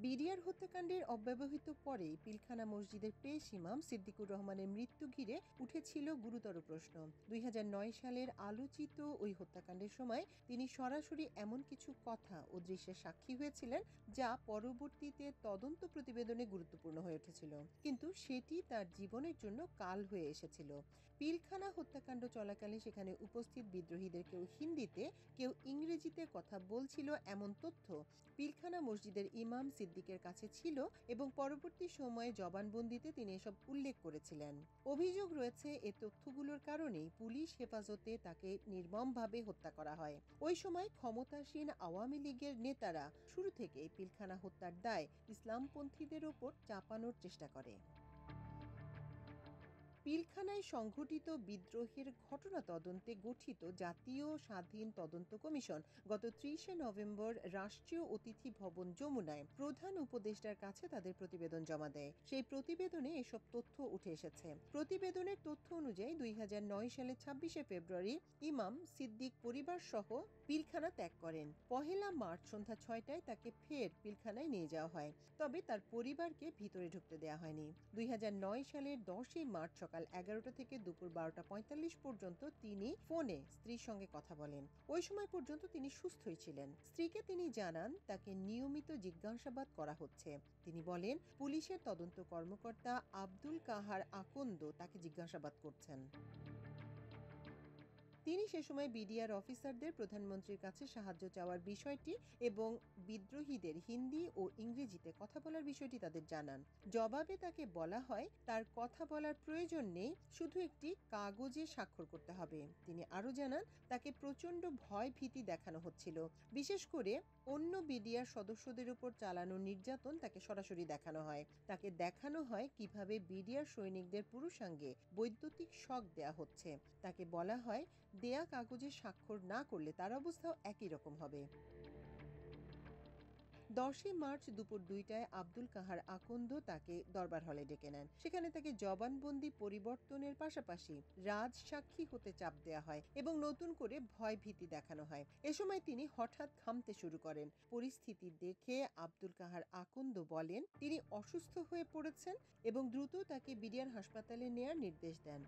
BDR হত্যাকাণ্ডের অব্যবহিত পরেই পিলখানা মসজিদের পেশ ইমাম সিদ্দিকুর রহমানের মৃত্যু ঘিরে উঠেছিল গুরুতর প্রশ্ন। ২০০৯ সালের আলোচিত ওই হত্যাকাণ্ডের সময় তিনি সরাসরি এমন কিছু কথা ও দৃশ্যের সাক্ষী হয়েছিলেন যা পরবর্তীতে তদন্ত প্রতিবেদনে গুরুত্বপূর্ণ হয়ে উঠেছিল, কিন্তু সেটি তার জীবনের জন্য কাল হয়ে এসেছিল। পিলখানা হত্যাকাণ্ড চলাকালে সেখানে উপস্থিত বিদ্রোহীদের কেউ হিন্দিতে, কেউ ইংরেজিতে কথা বলছিল এমন তথ্য পিলখানা মসজিদের ইমাম সিদ্দিকের কাছে ছিল এবং পরবর্তী সময়ে জবানবন্দিতে তিনি এসব উল্লেখ করেছিলেন। অভিযোগ রয়েছে এই তথ্যগুলোর কারণেই পুলিশ হেফাজতে তাকে নির্মমভাবে হত্যা করা হয়। ওই সময় ক্ষমতাসীন আওয়ামী লীগের নেতারা শুরু থেকেই পিলখানা হত্যার দায় ইসলামপন্থীদের ওপর চাপানোর চেষ্টা করে। পিলখানায় সংঘটিত বিদ্রোহের ঘটনা তদন্তে গঠিত জাতীয় স্বাধীন তদন্ত কমিশন গত ৩০ নভেম্বর রাষ্ট্রীয় অতিথি ভবন যমুনায় প্রধান উপদেষ্টার কাছে তাদের প্রতিবেদন জমা দেয়। সেই প্রতিবেদনে এসব তথ্য উঠে এসেছে। প্রতিবেদনের তথ্য অনুযায়ী ২০০৯ সালের ২৬ ফেব্রুয়ারি ইমাম সিদ্দিক পরিবার সহ পিলখানা ত্যাগ করেন। ১ মার্চ সন্ধ্যা ৬টায় তাকে ফের পিলখানায় নিয়ে যাওয়া হয়, তবে তার পরিবারকে ভিতরে ঢুকতে দেওয়া হয়নি। ২০০৯ সালের ১০ মার্চ সকাল ১১টা থেকে দুপুর ১২টা ৪৫ পর্যন্ত তিনি ফোনে স্ত্রীর সঙ্গে কথা বলেন। ওই সময় পর্যন্ত তিনি সুস্থই ছিলেন। স্ত্রীকে তিনি জানান তাকে নিয়মিত জিজ্ঞাসাবাদ করা হচ্ছে। তিনি বলেন পুলিশের তদন্ত কর্মকর্তা আব্দুল কাহার আকন্দ তাকে জিজ্ঞাসাবাদ করছেন। তিনি সে সময় বিডিআর অফিসারদের প্রধানমন্ত্রীর কাছে সাহায্য চাওয়ার বিষয়টি এবং বিদ্রোহীদের হিন্দি ও ইংরেজিতে কথা বলার বিষয়টি তাদের জানান। জবাবে তাকে বলা হয় তার কথা বলার প্রয়োজন নেই, শুধু একটি কাগজে স্বাক্ষর করতে হবে। তিনি আরও জানান তাকে প্রচণ্ড ভয় ভীতি দেখানো হচ্ছিল, বিশেষ করে অন্য বিডিআর সদস্যদের উপর চালানো নির্যাতন তাকে সরাসরি দেখানো হয়। তাকে দেখানো হয় কিভাবে বিডিআর সৈনিকদের পুরুষাঙ্গে বৈদ্যুতিক শক দেয়া হচ্ছে। তাকে বলা হয় দেয়া কাগজে স্বাক্ষর না করলে তার অবস্থাও একই রকম হবে। ১০ মার্চ দুপুর ২টায় আব্দুল কাহার আকন্দ তাকে দরবার হলে ডেকে নেন। সেখানে তাকে জবানবন্দি পরিবর্তনের পাশাপাশি রাজসাক্ষী হতে চাপ দেয়া হয় এবং নতুন করে ভয় ভীতি দেখানো হয়। এ সময় তিনি হঠাৎ ঘামতে শুরু করেন। পরিস্থিতি দেখে আব্দুল কাহার আকন্দ বলেন তিনি অসুস্থ হয়ে পড়েছেন এবং দ্রুত তাকে বিডিআর হাসপাতালে নেয়ার নির্দেশ দেন।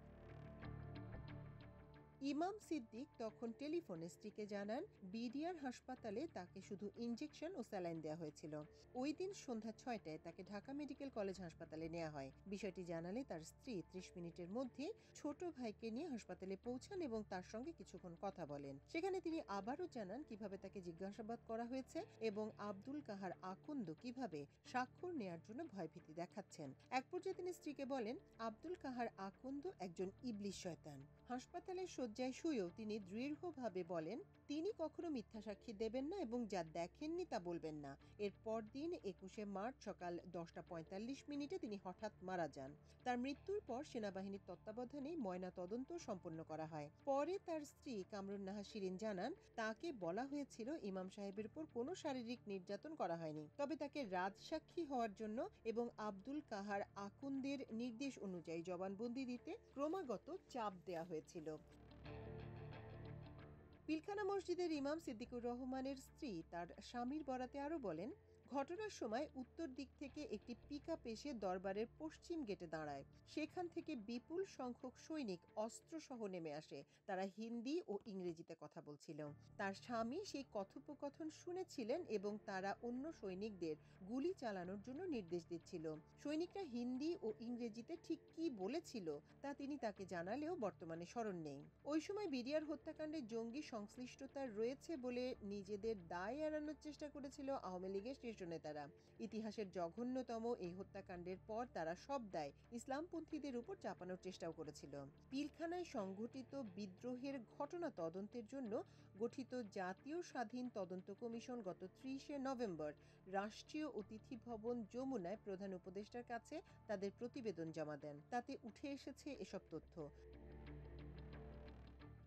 ইমাম সিদ্দিক তখন টেলিফোনে স্ত্রীকে জানান বিডিআর হাসপাতালে তাকে শুধু ইনজেকশন ও স্যালাইন দেওয়া হয়েছিল। ওই দিন সন্ধ্যা ৬টায় তাকে ঢাকা মেডিকেল কলেজ হাসপাতালে নেওয়া হয়। বিষয়টি জানালে তার স্ত্রী ৩০ মিনিটের মধ্যে ছোট ভাইকে নিয়ে হাসপাতালে পৌঁছান এবং তার সঙ্গে কিছুক্ষণ কথা বলেন। সেখানে তিনি আবারও জানান কিভাবে তাকে জিজ্ঞাসাবাদ করা হয়েছে এবং আব্দুল কাহার আকন্দ কিভাবে স্বাক্ষর নেয়ার জন্য ভয়ভীতি দেখাচ্ছেন। এক পর্যায়ে তিনি স্ত্রীকে বলেন আব্দুল কাহার আকন্দ একজন ইবলিশ শয়তান। হাসপাতালের শয্যায় শুয়েও তিনি দৃঢ়ভাবে বলেন তিনি কখনো মিথ্যা সাক্ষী দেবেন না এবং যা দেখেননি তা বলবেন না। এর পরদিন ২১ মার্চ সকাল ১০টা ৪৫ তিনি হঠাৎ মারা যান। তার মৃত্যুর পর সেনাবাহিনীর তত্ত্বাবধানে ময়না তদন্ত সম্পন্ন করা হয়। পরে তার স্ত্রী কামরুন নাহা শিরিন জানান তাকে বলা হয়েছিল ইমাম সাহেবের উপর কোনো শারীরিক নির্যাতন করা হয়নি, তবে তাকে রাজসাক্ষী হওয়ার জন্য এবং আব্দুল কাহার আকন্দের নির্দেশ অনুযায়ী জবানবন্দি দিতে ক্রমাগত চাপ দেয়া হয়েছিল। পিলখানা মসজিদের ইমাম সিদ্দিকুর রহমানের স্ত্রী তার স্বামীর বরাতে আরও বলেন ঘটনার সময় উত্তর দিক থেকে একটি পিকআপ এসে দরবারের পশ্চিম গেটে দাঁড়ায়। সেখান থেকে বিপুল সংখ্যক সৈনিক অস্ত্রসহ নেমে আসে। তারা হিন্দি ও ইংরেজিতে কথা বলছিল। তার স্বামী সেই কথোপকথন শুনেছিলেন এবং তারা অন্য সৈনিকদের গুলি চালানোর জন্য নির্দেশ দিচ্ছিল। সৈনিকরা হিন্দি ও ইংরেজিতে ঠিক কি বলেছিল তা তিনি তাকে জানালেও বর্তমানে স্মরণ নেই। ওই সময় বিডিআর হত্যাকাণ্ডে জঙ্গি সংশ্লিষ্টতা রয়েছে বলে নিজেদের দায় এড়ানোর চেষ্টা করেছিল আওয়ামী লীগের শীর্ষ নেতারা। ইতিহাসের জঘন্যতম এই হত্যাকাণ্ডের পর তারা সব দায় ইসলামপন্থীদের উপর চাপানোর চেষ্টাও করেছিল। পিলখানায় সংঘটিত বিদ্রোহের ঘটনা তদন্তের জন্য গঠিত জাতীয় স্বাধীন তদন্ত কমিশন গত ৩০ নভেম্বর রাষ্ট্রীয় অতিথি ভবন যমুনায় প্রধান উপদেষ্টার কাছে তাদের প্রতিবেদন জমা দেন। তাতে উঠে এসেছে এসব তথ্য।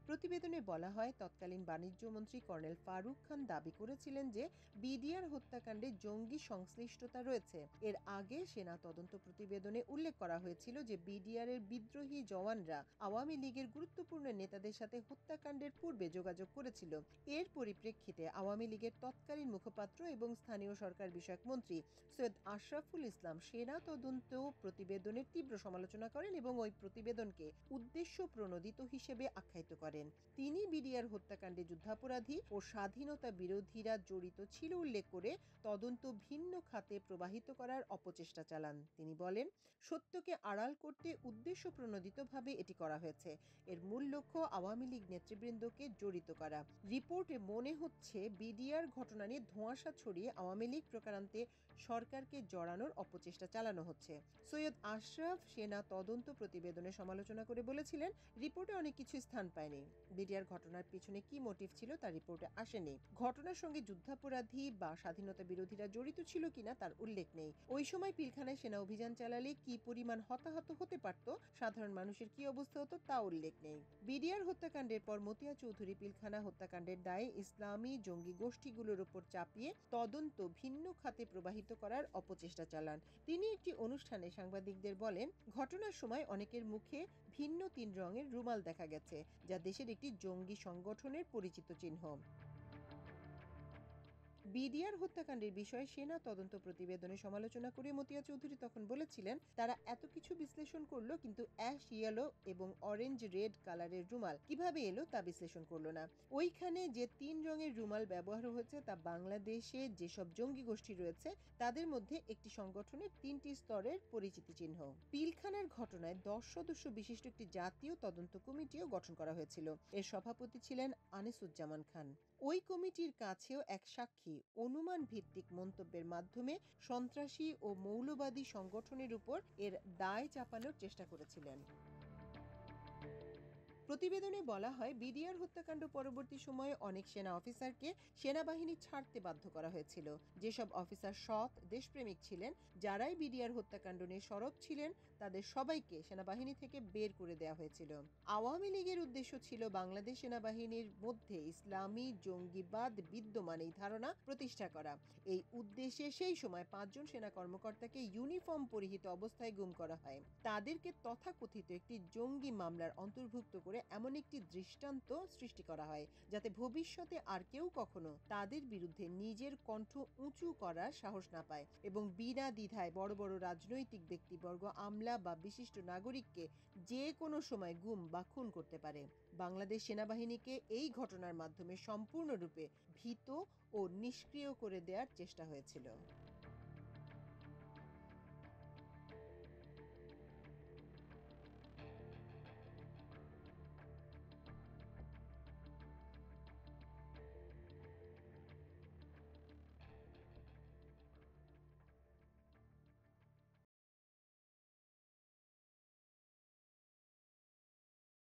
প্রতিবেদনে বলা হয়, তৎকালীন বাণিজ্য মন্ত্রী কর্নেল ফারুক খান দাবি করেছিলেন যে বিডিআর হত্যাকাণ্ডে জঙ্গি সংশ্লিষ্টতা রয়েছে। এর আগে সেনা তদন্ত প্রতিবেদনে উল্লেখ করা হয়েছিল যে বিডিআর এর বিদ্রোহী জওয়ানরা আওয়ামী লীগের গুরুত্বপূর্ণ নেতাদের সাথে হত্যাকাণ্ডের পূর্বে যোগাযোগ করেছিল। এর পরিপ্রেক্ষিতে আওয়ামী লীগের তৎকালীন মুখপাত্র এবং স্থানীয় সরকার বিষয়ক মন্ত্রী সৈয়দ আশরাফুল ইসলাম সেনা তদন্ত প্রতিবেদনের তীব্র সমালোচনা করেন এবং ওই প্রতিবেদনকে উদ্দেশ্য প্রণোদিত হিসেবে আখ্যায়িত করেন। তিনি বিডিআর হত্যাকাণ্ডে যুদ্ধাপরাধী ও স্বাধীনতা বিরোধীরা জড়িত ছিল উল্লেখ করে তদন্ত ভিন্ন খাতে প্রবাহিত করার অপচেষ্টা চালান। তিনি বলেন, সত্যকে আড়াল করতে উদ্দেশ্য প্রণোদিতভাবে এটি করা হয়েছে। এর মূল লক্ষ্য আওয়ামী লীগ নেতৃবৃন্দকে জড়িত করা। রিপোর্টে মনে হচ্ছে বিডিআর ঘটনা নিয়ে ধোঁয়াশা ছড়িয়ে আওয়ামী লীগ প্রকারান্তে সরকারকে জড়ানোর অপচেষ্টা চালানো হচ্ছে। সৈয়দ আশরাফ সেনা তদন্ত প্রতিবেদনের সমালোচনা করে বলেছিলেন, রিপোর্টে অনেক কিছু স্থান পায়নি। বিডিআর ঘটনার পিছনে কি মোটিভ ছিল তা রিপোর্টে আসেনি। ঘটনার সঙ্গে যুদ্ধাপরাধী বা স্বাধীনতা বিরোধীরা জড়িত ছিল কিনা তার উল্লেখ নেই। ওই সময় পিলখানায় সেনা অভিযান চালালে কি পরিমাণ হতাহত হতে পারত, সাধারণ মানুষের কি অবস্থা হতো তা উল্লেখ নেই। বিডিআর হত্যাকাণ্ডের পর মতিয়া চৌধুরী পিলখানা হত্যাকাণ্ডের দায়ে ইসলামী জঙ্গি গোষ্ঠীগুলোর উপর চাপিয়ে তদন্ত ভিন্ন খাতে প্রবাহিত করার অপচেষ্টা চালান। তিনি একটি অনুষ্ঠানে সাংবাদিকদের বলেন, ঘটনার সময় অনেকের মুখে ভিন্ন 3 রঙের রুমাল দেখা গেছে, যা দেশের একটি জঙ্গি সংগঠনের পরিচিত চিহ্ন। বিডিআর হত্যাকাণ্ডের বিষয়ে সেনা তদন্ত প্রতিবেদনে সমালোচনা করে মতিয়া চৌধুরী তখন বলেছিলেন, তারা এত কিছু বিশ্লেষণ করলো কিন্তু অ্যাশ ইয়েলো এবং অরেঞ্জ রেড কালারের রুমাল কিভাবে এলো তা বিশ্লেষণ করলো না। ওইখানে যে 3 রঙের রুমাল ব্যবহার হয়েছে তা বাংলাদেশে যেসব জঙ্গি গোষ্ঠী রয়েছে তাদের মধ্যে একটি সংগঠনের 3টি স্তরের পরিচিতি চিহ্ন। পিলখানার ঘটনায় 10 সদস্য বিশিষ্ট একটি জাতীয় তদন্ত কমিটিও গঠন করা হয়েছিল। এর সভাপতি ছিলেন আনিসুজ্জামান খান। ওই কমিটির কাছেও এক সাক্ষী অনুমান ভিত্তিক মন্তব্যের মাধ্যমে সন্ত্রাসী ও মৌলবাদী সংগঠনের উপর এর দায় চাপানোর চেষ্টা করেছিলেন। প্রতিবেদনে বলা হয়, বিডিআর হত্যাকাণ্ড পরবর্তী সময়ে অনেক সেনা অফিসারকে সেনাবাহিনী ছাড়তে বাধ্য করা হয়েছিল। যেসব অফিসার সৎ দেশপ্রেমিক ছিলেন, যারাই বিডিআর হত্যাকাণ্ড নিয়ে সরব ছিলেন, তাদের সবাইকে সেনাবাহিনী থেকে বের করে দেওয়া হয়েছিল। আওয়ামী লীগের উদ্দেশ্য ছিল বাংলাদেশ সেনাবাহিনীর মধ্যে ইসলামী জঙ্গিবাদ বিদ্যমান এই ধারণা প্রতিষ্ঠা করা। এই উদ্দেশ্যে সেই সময় 5 জন সেনা কর্মকর্তাকে ইউনিফর্ম পরিহিত অবস্থায় গুম করা হয়। তাদেরকে তথাকথিত একটি জঙ্গি মামলার অন্তর্ভুক্ত করে এমন একটি দৃষ্টান্ত সৃষ্টি করা হয়, যাতে ভবিষ্যতে আর কেউ কখনো তাদের বিরুদ্ধে নিজের কণ্ঠ উঁচু করার সাহস না পায় এবং বিনা দ্বিধায় বড় বড় রাজনৈতিক ব্যক্তিবর্গ, আমলা বা বিশিষ্ট নাগরিককে যে কোনো সময় গুম বা খুন করতে পারে। বাংলাদেশ সেনাবাহিনীকে এই ঘটনার মাধ্যমে সম্পূর্ণরূপে ভীত ও নিষ্ক্রিয় করে দেওয়ার চেষ্টা হয়েছিল।